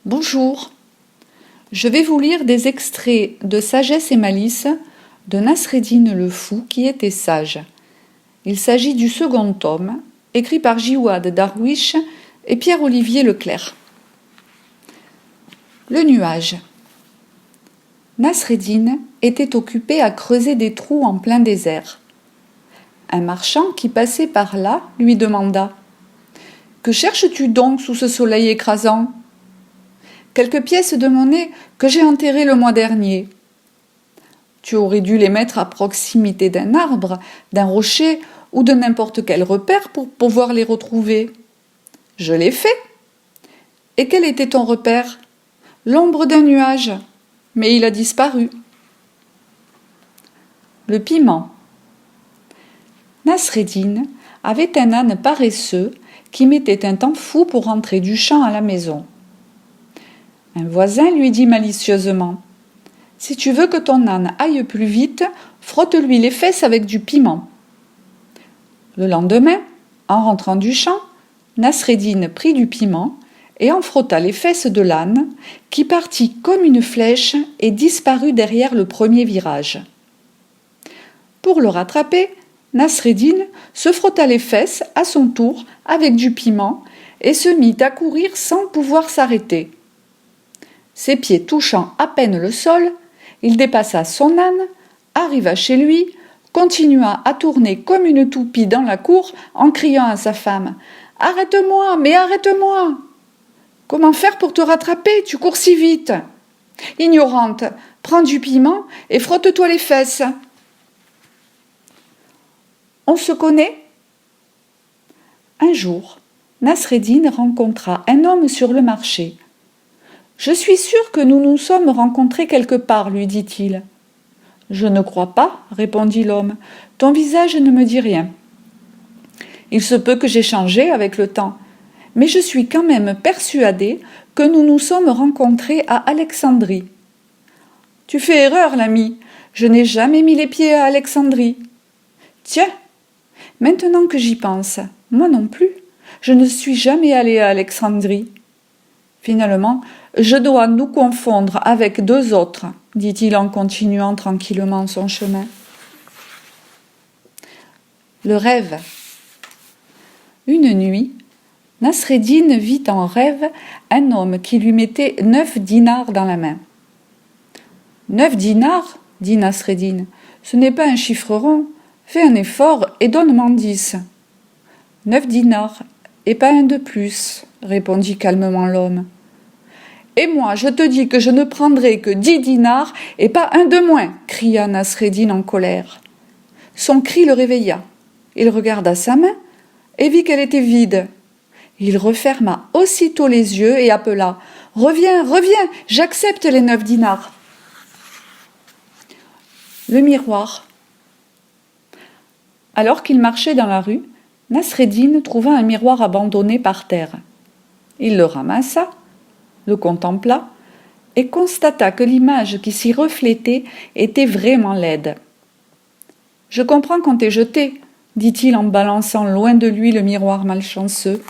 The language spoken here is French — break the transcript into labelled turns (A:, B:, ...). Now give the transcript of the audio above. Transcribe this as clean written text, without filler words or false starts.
A: Bonjour, je vais vous lire des extraits de Sagesse et malice de Nasreddin le Fou qui était sage. Il s'agit du second tome, écrit par Jiwad Darwish et Pierre-Olivier Leclerc. Le nuage. Nasreddin était occupé à creuser des trous en plein désert. Un marchand qui passait par là lui demanda « Que cherches-tu donc sous ce soleil écrasant ?»« Quelques pièces de monnaie que j'ai enterrées le mois dernier. »« Tu aurais dû les mettre à proximité d'un arbre, d'un rocher ou de n'importe quel repère pour pouvoir les retrouver. »« Je l'ai fait. »« Et quel était ton repère ? » ?»« L'ombre d'un nuage. Mais il a disparu. » Le piment. Nasreddin avait un âne paresseux qui mettait un temps fou pour rentrer du champ à la maison. Un voisin lui dit malicieusement « Si tu veux que ton âne aille plus vite, frotte-lui les fesses avec du piment. » Le lendemain, en rentrant du champ, Nasreddin prit du piment et en frotta les fesses de l'âne, qui partit comme une flèche et disparut derrière le premier virage. Pour le rattraper, Nasreddin se frotta les fesses à son tour avec du piment et se mit à courir sans pouvoir s'arrêter. Ses pieds touchant à peine le sol, il dépassa son âne, arriva chez lui, continua à tourner comme une toupie dans la cour en criant à sa femme « Arrête-moi, mais arrête-moi !»« Comment faire pour te rattraper, tu cours si vite ?»« Ignorante, prends du piment et frotte-toi les fesses. » On se connaît ? Un jour, Nasreddin rencontra un homme sur le marché. « Je suis sûr que nous nous sommes rencontrés quelque part, lui dit-il. »« Je ne crois pas, répondit l'homme. Ton visage ne me dit rien. Il se peut que j'ai changé avec le temps, mais je suis quand même persuadé que nous nous sommes rencontrés à Alexandrie. »« Tu fais erreur, l'ami. Je n'ai jamais mis les pieds à Alexandrie. »« Tiens, maintenant que j'y pense, moi non plus, je ne suis jamais allé à Alexandrie. Finalement, je dois nous confondre avec deux autres, dit-il en continuant tranquillement son chemin. Le rêve. Une nuit, Nasreddin vit en rêve un homme qui lui mettait 9 dinars dans la main. « 9 dinars, dit Nasreddin, ce n'est pas un chiffre rond. Fais un effort et donne-m'en 10. »« 9 dinars, et pas un de plus, répondit calmement l'homme. « Et moi, je te dis que je ne prendrai que 10 dinars et pas un de moins, cria Nasreddin en colère. Son cri le réveilla. Il regarda sa main et vit qu'elle était vide. Il referma aussitôt les yeux et appela « Reviens, reviens, j'accepte les 9 dinars. » Le miroir. Alors qu'il marchait dans la rue, Nasreddin trouva un miroir abandonné par terre. Il le ramassa, le contempla et constata que l'image qui s'y reflétait était vraiment laide. « Je comprends qu'on t'ait jeté, dit-il en balançant loin de lui le miroir malchanceux.